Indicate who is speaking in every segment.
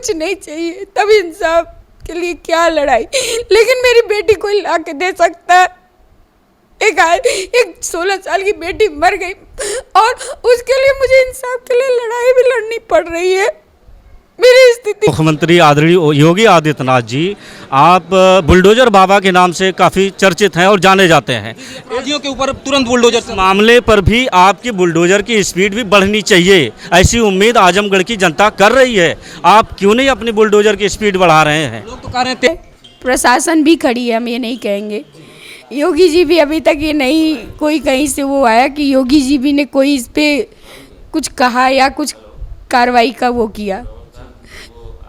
Speaker 1: कुछ नहीं चाहिए, तब इंसाफ के लिए क्या लड़ाई, लेकिन मेरी बेटी कोई ला के दे सकता है। एक 16 साल की बेटी मर गई और उसके लिए मुझे इंसाफ के लिए लड़ाई भी लड़नी पड़ रही है। मेरी स्थिति।
Speaker 2: मुख्यमंत्री आदरणीय योगी आदित्यनाथ जी, आप बुलडोजर बाबा के नाम से काफ़ी चर्चित हैं और जाने जाते हैं।
Speaker 3: अपराधियों के ऊपर तुरंत बुलडोजर
Speaker 2: मामले पर भी आपकी बुलडोजर की स्पीड भी बढ़नी चाहिए, ऐसी उम्मीद आजमगढ़ की जनता कर रही है। आप क्यों नहीं अपनी बुलडोजर की स्पीड बढ़ा रहे हैं?
Speaker 3: लोग तो कह रहे थे
Speaker 1: प्रशासन भी खड़ी है, हम ये नहीं कहेंगे। योगी जी भी अभी तक ये नहीं कोई कहीं से वो आया कि योगी जी भी ने कोई इस पे कुछ कहा या कुछ कार्रवाई का वो किया।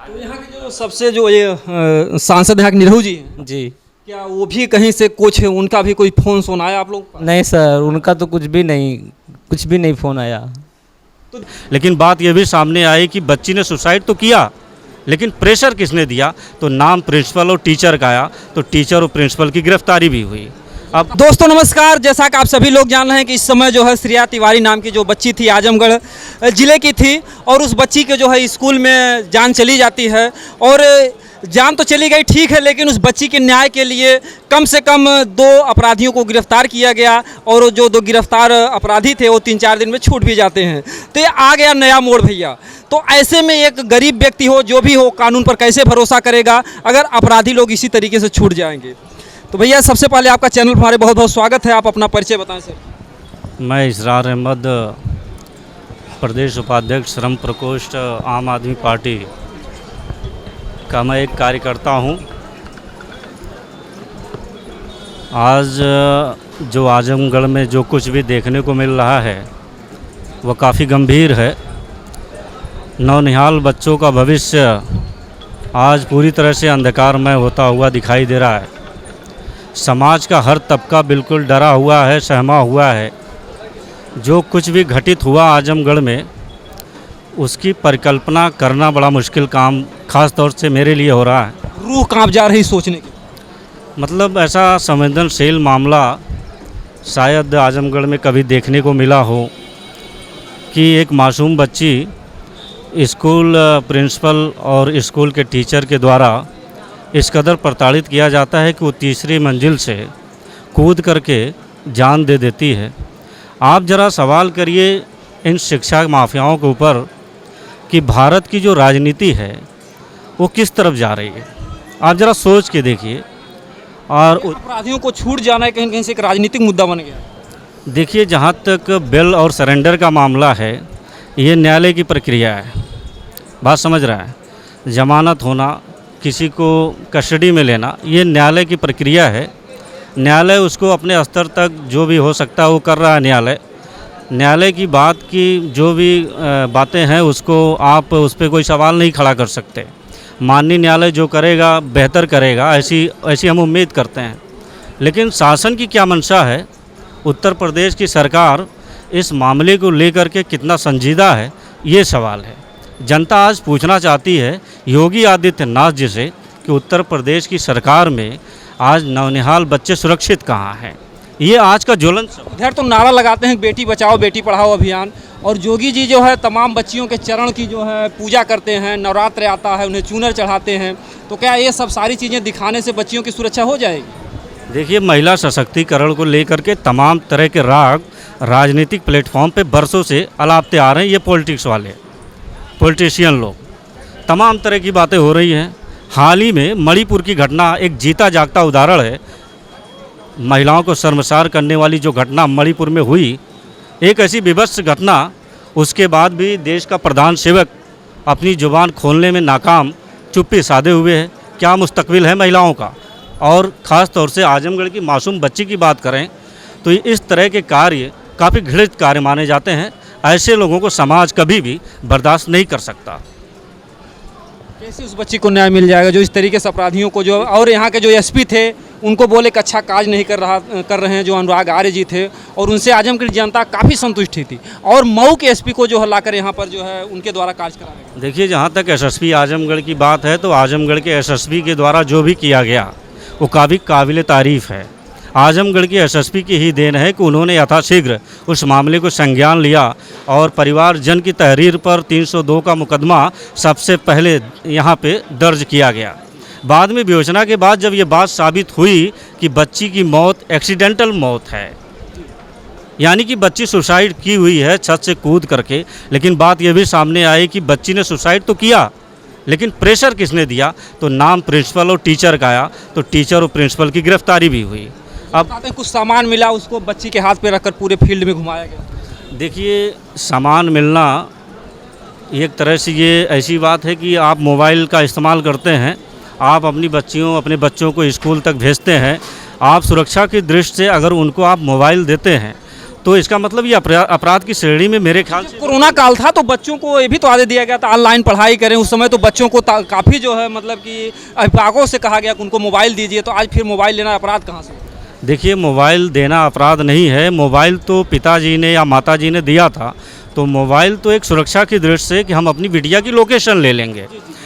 Speaker 3: तो यहाँ के जो सबसे जो ये सांसद यहाँ के निरहू जी हैं,
Speaker 4: जी
Speaker 3: क्या वो भी कहीं से कुछ उनका भी कोई फोन सोन आया आप लोग?
Speaker 4: नहीं सर, उनका तो कुछ भी नहीं फ़ोन आया।
Speaker 3: तो
Speaker 2: लेकिन बात यह भी सामने आई कि बच्ची ने सुसाइड तो किया, लेकिन प्रेशर किसने दिया? तो नाम प्रिंसिपल और टीचर का आया, तो टीचर और प्रिंसिपल की गिरफ्तारी भी हुई।
Speaker 3: अब दोस्तों नमस्कार, जैसा कि आप सभी लोग जान रहे हैं कि इस समय जो है श्रेया तिवारी नाम की जो बच्ची थी आजमगढ़ ज़िले की थी और उस बच्ची के जो है स्कूल में जान चली जाती है और जान तो चली गई ठीक है, लेकिन उस बच्ची के न्याय के लिए कम से कम 2 अपराधियों को गिरफ्तार किया गया और जो 2 गिरफ्तार अपराधी थे वो 3-4 दिन में छूट भी जाते हैं। तो ये आ गया नया मोड़ भैया। तो ऐसे में एक गरीब व्यक्ति हो जो भी हो, कानून पर कैसे भरोसा करेगा अगर अपराधी लोग इसी तरीके से छूट जाएंगे? तो भैया सबसे पहले आपका चैनल पर हमारे बहुत बहुत स्वागत है, आप अपना परिचय बताएं सर।
Speaker 2: मैं इसरार अहमद, प्रदेश उपाध्यक्ष श्रम प्रकोष्ठ आम आदमी पार्टी का मैं एक कार्यकर्ता हूं। आज जो आजमगढ़ में जो कुछ भी देखने को मिल रहा है वह काफ़ी गंभीर है। नौनिहाल बच्चों का भविष्य आज पूरी तरह से अंधकारमय होता हुआ दिखाई दे रहा है। समाज का हर तबका बिल्कुल डरा हुआ है, सहमा हुआ है। जो कुछ भी घटित हुआ आजमगढ़ में उसकी परिकल्पना करना बड़ा मुश्किल काम ख़ास तौर से मेरे लिए हो रहा है।
Speaker 3: रूह कांप जा रही सोचने की।
Speaker 2: मतलब ऐसा संवेदनशील मामला शायद आजमगढ़ में कभी देखने को मिला हो कि एक मासूम बच्ची स्कूल प्रिंसिपल और स्कूल के टीचर के द्वारा इस कदर प्रताड़ित किया जाता है कि वो 3री मंजिल से कूद करके जान दे देती है। आप ज़रा सवाल करिए इन शिक्षा माफियाओं के ऊपर कि भारत की जो राजनीति है वो किस तरफ जा रही है। आप ज़रा सोच के देखिए। और
Speaker 3: अपराधियों को छूट जाना है कहीं कहीं से एक राजनीतिक मुद्दा बन गया।
Speaker 2: देखिए, जहाँ तक बेल और सरेंडर का मामला है ये न्यायालय की प्रक्रिया है, बात समझ रहा है। जमानत होना, किसी को कस्टडी में लेना, ये न्यायालय की प्रक्रिया है। न्यायालय उसको अपने स्तर तक जो भी हो सकता है वो कर रहा है। न्यायालय की बात की जो भी बातें हैं उसको आप उस पर कोई सवाल नहीं खड़ा कर सकते। माननीय न्यायालय जो करेगा बेहतर करेगा, ऐसी हम उम्मीद करते हैं। लेकिन शासन की क्या मंशा है, उत्तर प्रदेश की सरकार इस मामले को लेकर के कितना संजीदा है, ये सवाल है। जनता आज पूछना चाहती है योगी आदित्यनाथ जी से कि उत्तर प्रदेश की सरकार में आज नौनिहाल बच्चे सुरक्षित कहाँ हैं। ये आज का ज्वलन।
Speaker 3: इधर तो नारा लगाते हैं बेटी बचाओ बेटी पढ़ाओ अभियान, और योगी जी जो है तमाम बच्चियों के चरण की जो है पूजा करते हैं, नवरात्र आता है उन्हें चूनर चढ़ाते हैं। तो क्या ये सब सारी चीज़ें दिखाने से बच्चियों की सुरक्षा हो जाएगी?
Speaker 2: देखिए, महिला सशक्तिकरण को लेकर के तमाम तरह के राग राजनीतिक प्लेटफॉर्म पे बरसों से अलापते आ रहे हैं। ये पॉलिटिक्स वाले पॉलिटिशियन लोग, तमाम तरह की बातें हो रही हैं। हाल ही में मणिपुर की घटना एक जीता जागता उदाहरण है। महिलाओं को शर्मसार करने वाली जो घटना मणिपुर में हुई, एक ऐसी विभत्स घटना, उसके बाद भी देश का प्रधान सेवक अपनी जुबान खोलने में नाकाम, चुप्पी साधे हुए है। क्या मुस्तकबिल है महिलाओं का? और ख़ास तौर से आजमगढ़ की मासूम बच्ची की बात करें तो इस तरह के कार्य काफ़ी घृणित कार्य माने जाते हैं। ऐसे लोगों को समाज कभी भी बर्दाश्त नहीं कर सकता।
Speaker 3: कैसे उस बच्ची को न्याय मिल जाएगा जो इस तरीके से अपराधियों को जो, और यहाँ के जो एसपी थे उनको बोले कि अच्छा काज नहीं कर रहे हैं जो अनुराग आर्य जी थे, और उनसे आजमगढ़ जनता काफ़ी संतुष्ट थी। और मऊ के एसपी को जो लाकर यहाँ पर जो है उनके द्वारा कार्य कराया।
Speaker 2: देखिए, जहाँ तक एसएसपी आजमगढ़ की बात है तो आजमगढ़ के एसएसपी के द्वारा जो भी किया गया वो काफ़ी काबिल तारीफ़ है। आजमगढ़ की एसएसपी की ही देन है कि उन्होंने यथाशीघ्र उस मामले को संज्ञान लिया और परिवारजन की तहरीर पर 302 का मुकदमा सबसे पहले यहाँ पे दर्ज किया गया। बाद में विवेचना के बाद जब ये बात साबित हुई कि बच्ची की मौत एक्सीडेंटल मौत है, यानी कि बच्ची सुसाइड की हुई है छत से कूद करके, लेकिन बात यह भी सामने आई कि बच्ची ने सुसाइड तो किया लेकिन प्रेशर किसने दिया, तो नाम प्रिंसिपल और टीचर का आया, तो टीचर और प्रिंसिपल की गिरफ्तारी भी हुई। अब
Speaker 3: बताते हैं कुछ सामान मिला, उसको बच्ची के हाथ पे रखकर पूरे फील्ड में घुमाया गया।
Speaker 2: देखिए, सामान मिलना एक तरह से ये ऐसी बात है कि आप मोबाइल का इस्तेमाल करते हैं, आप अपनी बच्चियों अपने बच्चों को स्कूल तक भेजते हैं, आप सुरक्षा की दृष्टि से अगर उनको आप मोबाइल देते हैं तो इसका मतलब ये अपराध की श्रेणी में मेरे ख्याल से।
Speaker 3: कोरोना काल था तो बच्चों को ये भी तो आदेश दिया गया था ऑनलाइन पढ़ाई करें, उस समय तो बच्चों को काफ़ी जो है मतलब कि अभिभावकों से कहा गया कि उनको मोबाइल दीजिए, तो आज फिर मोबाइल लेना अपराध कहाँ से?
Speaker 2: देखिए, मोबाइल देना अपराध नहीं है। मोबाइल तो पिताजी ने या माताजी ने दिया था, तो मोबाइल तो एक सुरक्षा की दृष्टि से कि हम अपनी बिटिया की लोकेशन ले लेंगे,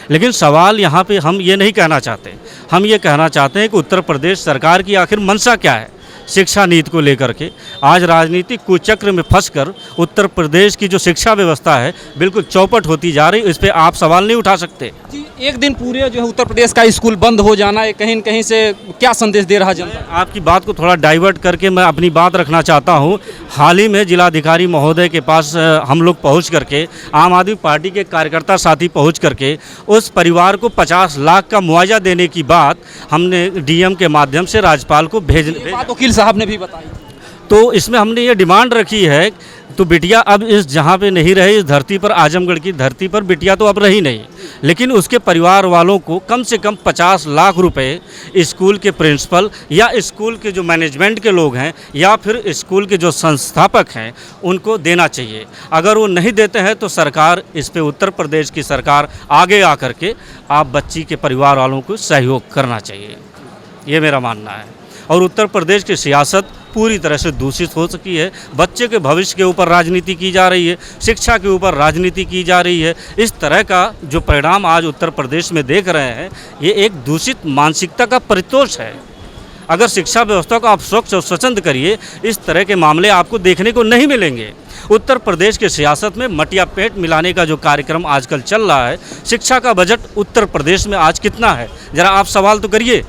Speaker 2: लेकिन सवाल यहाँ पे हम ये नहीं कहना चाहते। हम ये कहना चाहते हैं कि उत्तर प्रदेश सरकार की आखिर मंशा क्या है शिक्षा नीति को लेकर के। आज राजनीतिक कुचक्र में फंसकर उत्तर प्रदेश की जो शिक्षा व्यवस्था है बिल्कुल चौपट होती जा रही, इस पर आप सवाल नहीं उठा सकते।
Speaker 3: जी, एक दिन पूरे जो है उत्तर प्रदेश का स्कूल बंद हो जाना है, कहीं न कहीं से क्या संदेश दे रहा है जनता?
Speaker 2: आपकी बात को थोड़ा डाइवर्ट करके मैं अपनी बात रखना चाहता हूं। हाल ही में जिलाधिकारी महोदय के पास हम लोग पहुंच करके, आम आदमी पार्टी के कार्यकर्ता साथी पहुंच करके उस परिवार को 50 लाख का मुआवजा देने की बात हमने डीएम के माध्यम से राज्यपाल को भेजने
Speaker 3: बात वकील साहब ने भी बताई।
Speaker 2: तो इसमें हमने ये डिमांड रखी है, तो बिटिया अब इस जहाँ पे नहीं रहे, इस धरती पर, आजमगढ़ की धरती पर बिटिया तो अब रही नहीं, लेकिन उसके परिवार वालों को कम से कम 50 लाख रुपए स्कूल के प्रिंसिपल या स्कूल के जो मैनेजमेंट के लोग हैं या फिर स्कूल के जो संस्थापक हैं उनको देना चाहिए। अगर वो नहीं देते हैं तो सरकार इस पे, उत्तर प्रदेश की सरकार आगे आकर के आप बच्ची के परिवार वालों को सहयोग करना चाहिए, ये मेरा मानना है। और उत्तर प्रदेश की सियासत पूरी तरह से दूषित हो चुकी है। बच्चे के भविष्य के ऊपर राजनीति की जा रही है, शिक्षा के ऊपर राजनीति की जा रही है। इस तरह का जो परिणाम आज उत्तर प्रदेश में देख रहे हैं, ये एक दूषित मानसिकता का परितोष है। अगर शिक्षा व्यवस्था को आप स्वच्छ और स्वच्छंद करिए, इस तरह के मामले आपको देखने को नहीं मिलेंगे। उत्तर प्रदेश की सियासत में मटिया पेट मिलाने का जो कार्यक्रम आजकल चल रहा है, शिक्षा का बजट उत्तर प्रदेश में आज कितना है ज़रा आप सवाल तो करिए।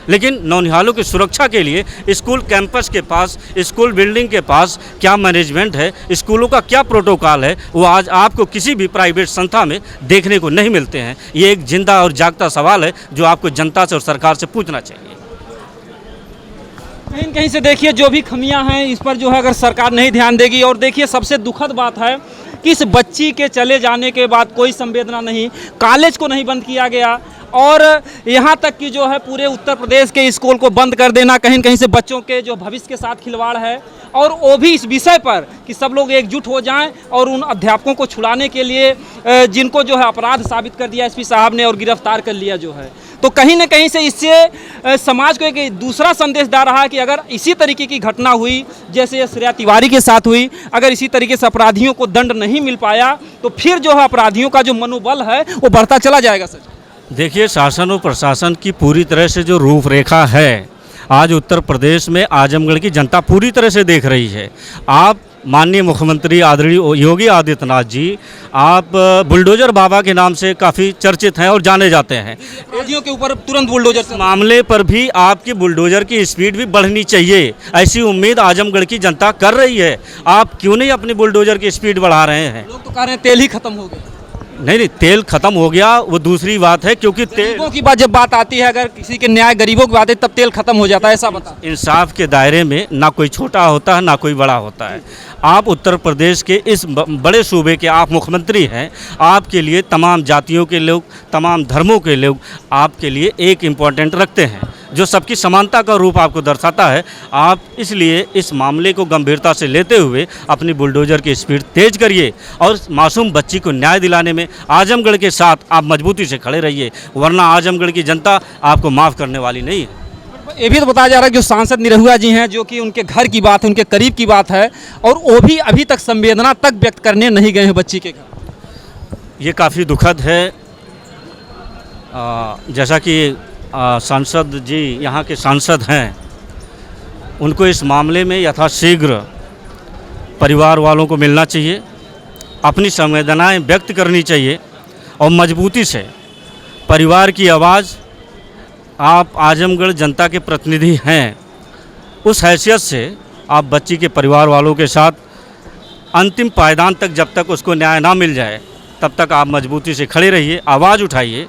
Speaker 2: लेकिन नौनिहालों की सुरक्षा के लिए स्कूल कैंपस के पास, स्कूल बिल्डिंग के पास क्या मैनेजमेंट है, स्कूलों का क्या प्रोटोकॉल है, वो आज आपको किसी भी प्राइवेट संस्था में देखने को नहीं मिलते हैं। ये एक जिंदा और जागता सवाल है जो आपको जनता से और सरकार से पूछना चाहिए।
Speaker 3: कहीं कहीं से देखिए जो भी खमियां हैं इस पर जो है अगर सरकार नहीं ध्यान देगी, और देखिए सबसे दुखद बात है कि इस बच्ची के चले जाने के बाद कोई संवेदना नहीं, कॉलेज को नहीं बंद किया गया, और यहाँ तक कि जो है पूरे उत्तर प्रदेश के स्कूल को बंद कर देना कहीं कहीं से बच्चों के जो भविष्य के साथ खिलवाड़ है। और वो भी इस विषय पर कि सब लोग एकजुट हो जाएं और उन अध्यापकों को छुड़ाने के लिए जिनको जो है अपराध साबित कर दिया एसपी साहब ने और गिरफ्तार कर लिया जो है, तो कहीं न कहीं से इससे समाज को एक दूसरा संदेश दा रहा है कि अगर इसी तरीके की घटना हुई जैसे श्रेया तिवारी के साथ हुई, अगर इसी तरीके से अपराधियों को दंड नहीं मिल पाया तो फिर जो है अपराधियों का जो मनोबल है वो बढ़ता चला जाएगा। सर
Speaker 2: देखिए, शासन और प्रशासन की पूरी तरह से जो रूपरेखा है आज उत्तर प्रदेश में आजमगढ़ की जनता पूरी तरह से देख रही है। आप माननीय मुख्यमंत्री आदरणीय योगी आदित्यनाथ जी, आप बुलडोजर बाबा के नाम से काफ़ी चर्चित हैं और जाने जाते हैं।
Speaker 3: अपराधियों के ऊपर तुरंत बुलडोजर से
Speaker 2: मामले पर भी आपकी बुलडोजर की स्पीड भी बढ़नी चाहिए, ऐसी उम्मीद आजमगढ़ की जनता कर रही है। आप क्यों नहीं अपनी बुलडोजर की स्पीड बढ़ा रहे हैं?
Speaker 3: लोग तो कह रहे हैं तेल ही खत्म हो गया।
Speaker 2: नहीं, तेल खत्म हो गया वो दूसरी बात है, क्योंकि
Speaker 3: गरीबों की बात जब बात आती है, अगर किसी के न्याय गरीबों की बात है तब तेल खत्म हो जाता है, ऐसा बता।
Speaker 2: इंसाफ के दायरे में ना कोई छोटा होता है ना कोई बड़ा होता है। आप उत्तर प्रदेश के इस बड़े सूबे के आप मुख्यमंत्री हैं, आपके लिए तमाम जातियों के लोग, तमाम धर्मों के लोग आपके लिए एक इम्पोर्टेंट रखते हैं जो सबकी समानता का रूप आपको दर्शाता है। आप इसलिए इस मामले को गंभीरता से लेते हुए अपनी बुलडोजर की स्पीड तेज करिए और मासूम बच्ची को न्याय दिलाने में आजमगढ़ के साथ आप मजबूती से खड़े रहिए, वरना आजमगढ़ की जनता आपको माफ़ करने वाली नहीं है।
Speaker 3: ये भी तो बताया जा रहा है कि जो सांसद निरहुआ जी हैं, जो कि उनके घर की बात है, उनके करीब की बात है, और वो भी अभी तक संवेदना तक व्यक्त करने नहीं गए हैं बच्ची के घर।
Speaker 2: ये काफ़ी दुखद है। जैसा कि सांसद जी यहाँ के सांसद हैं, उनको इस मामले में यथाशीघ्र परिवार वालों को मिलना चाहिए, अपनी संवेदनाएं व्यक्त करनी चाहिए और मजबूती से परिवार की आवाज़, आप आजमगढ़ जनता के प्रतिनिधि हैं, उस हैसियत से आप बच्ची के परिवार वालों के साथ अंतिम पायदान तक, जब तक उसको न्याय ना मिल जाए तब तक आप मजबूती से खड़े रहिए, आवाज़ उठाइए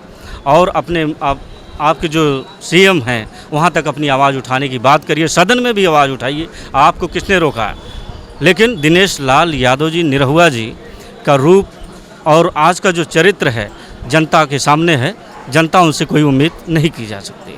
Speaker 2: और अपने आपके जो सीएम हैं वहाँ तक अपनी आवाज़ उठाने की बात करिए, सदन में भी आवाज़ उठाइए। आपको किसने रोका है? लेकिन दिनेश लाल यादव जी, निरहुआ जी का रूप और आज का जो चरित्र है जनता के सामने है, जनता उनसे कोई उम्मीद नहीं की जा सकती।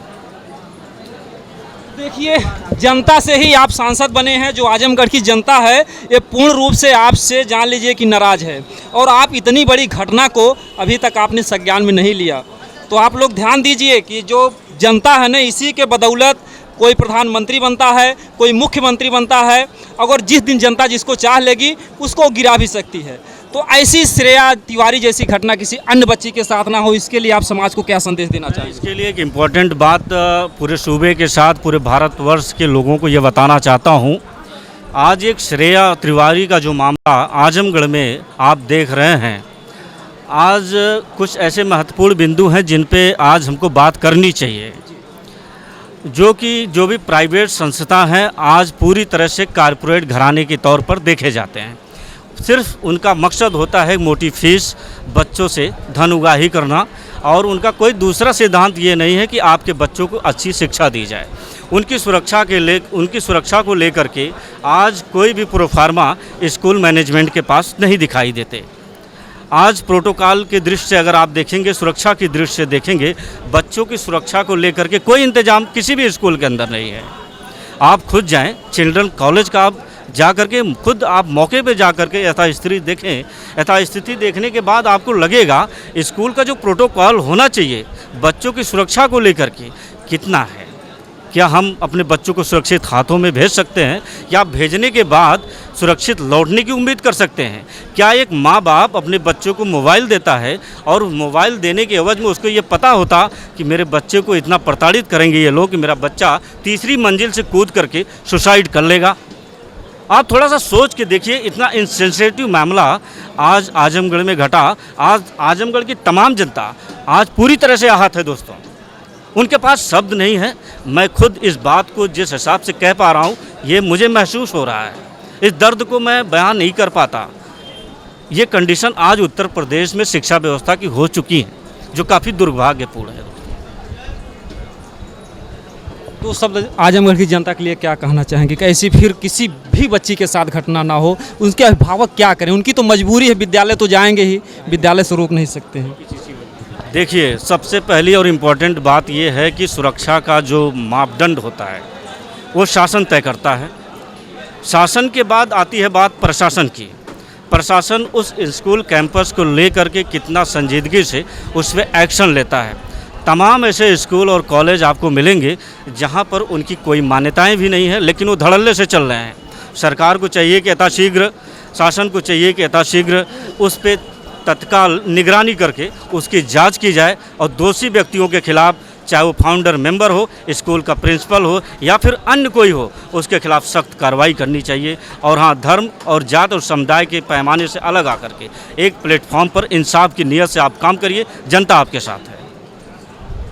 Speaker 3: देखिए, जनता से ही आप सांसद बने हैं। जो आजमगढ़ की जनता है ये पूर्ण रूप से आपसे जान लीजिए कि नाराज़ है, और आप इतनी बड़ी घटना को अभी तक आपने संज्ञान में नहीं लिया। तो आप लोग ध्यान दीजिए कि जो जनता है ना, इसी के बदौलत कोई प्रधानमंत्री बनता है, कोई मुख्यमंत्री बनता है, अगर जिस दिन जनता जिसको चाह लेगी उसको गिरा भी सकती है। तो ऐसी श्रेया तिवारी जैसी घटना किसी अन्य बच्ची के साथ ना हो, इसके लिए आप समाज को क्या संदेश देना चाहिए?
Speaker 2: इसके लिए एक इम्पॉर्टेंट बात पूरे सूबे के साथ पूरे भारतवर्ष के लोगों को ये बताना चाहता हूँ। आज एक श्रेया तिवारी का जो मामला आजमगढ़ में आप देख रहे हैं, आज कुछ ऐसे महत्वपूर्ण बिंदु हैं जिन पे आज हमको बात करनी चाहिए। जो भी प्राइवेट संस्था हैं आज पूरी तरह से कारपोरेट घराने के तौर पर देखे जाते हैं। सिर्फ उनका मकसद होता है मोटी फीस, बच्चों से धन उगाही करना, और उनका कोई दूसरा सिद्धांत ये नहीं है कि आपके बच्चों को अच्छी शिक्षा दी जाए। उनकी सुरक्षा को लेकर के आज कोई भी प्रोफार्मा स्कूल मैनेजमेंट के पास नहीं दिखाई देते। आज प्रोटोकॉल के दृष्टि से अगर आप देखेंगे, सुरक्षा की दृष्टि से देखेंगे, बच्चों की सुरक्षा को लेकर के कोई इंतजाम किसी भी स्कूल के अंदर नहीं है। आप खुद जाएं, चिल्ड्रन कॉलेज का आप जा कर के खुद आप मौके पे जा कर के यथास्थिति देखें। यथास्थिति देखने के बाद आपको लगेगा स्कूल का जो प्रोटोकॉल होना चाहिए बच्चों की सुरक्षा को लेकर के कितना है। क्या हम अपने बच्चों को सुरक्षित हाथों में भेज सकते हैं? या भेजने के बाद सुरक्षित लौटने की उम्मीद कर सकते हैं? क्या एक माँ बाप अपने बच्चों को मोबाइल देता है और मोबाइल देने के एवज में उसको ये पता होता कि मेरे बच्चे को इतना प्रताड़ित करेंगे ये लोग कि मेरा बच्चा तीसरी मंजिल से कूद करके सुसाइड कर लेगा? आप थोड़ा सा सोच के देखिए, इतना इनसेंसिटिव मामला आज आजमगढ़ में घटा। आज आजमगढ़ की तमाम जनता आज पूरी तरह से आहत है दोस्तों, उनके पास शब्द नहीं है। मैं खुद इस बात को जिस हिसाब से कह पा रहा हूँ, ये मुझे महसूस हो रहा है, इस दर्द को मैं बयान नहीं कर पाता। ये कंडीशन आज उत्तर प्रदेश में शिक्षा व्यवस्था की हो चुकी है, जो काफ़ी दुर्भाग्यपूर्ण है।
Speaker 3: तो सब आजमगढ़ की जनता के लिए क्या कहना चाहेंगे कि ऐसी फिर किसी भी बच्ची के साथ घटना ना हो? उनके अभिभावक क्या करें? उनकी तो मजबूरी है, विद्यालय तो जाएंगे ही, विद्यालय से रोक नहीं सकते हैं।
Speaker 2: देखिए, सबसे पहली और इम्पॉर्टेंट बात यह है कि सुरक्षा का जो मापदंड होता है वो शासन तय करता है। शासन के बाद आती है बात प्रशासन की। प्रशासन उस स्कूल कैंपस को लेकर के कितना संजीदगी से उस पर एक्शन लेता है। तमाम ऐसे स्कूल और कॉलेज आपको मिलेंगे जहां पर उनकी कोई मान्यताएं भी नहीं है, लेकिन वो धड़ल्ले से चल रहे हैं। सरकार को चाहिए कि यथाशीघ्र, शासन को चाहिए कि यथाशीघ्र उस पर तत्काल निगरानी करके उसकी जांच की जाए और दोषी व्यक्तियों के खिलाफ, चाहे वो फाउंडर मेंबर हो, स्कूल का प्रिंसिपल हो या फिर अन्य कोई हो, उसके खिलाफ सख्त कार्रवाई करनी चाहिए। और हाँ, धर्म और जात और समुदाय के पैमाने से अलग आकर के एक प्लेटफॉर्म पर इंसाफ की नीयत से आप काम करिए, जनता आपके साथ है।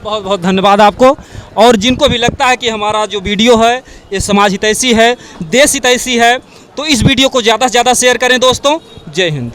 Speaker 3: बहुत बहुत धन्यवाद आपको। और जिनको भी लगता है कि हमारा जो वीडियो है ये समाज हितैषी है, देश हितैषी है, तो इस वीडियो को ज़्यादा से ज़्यादा शेयर करें दोस्तों। जय हिंद।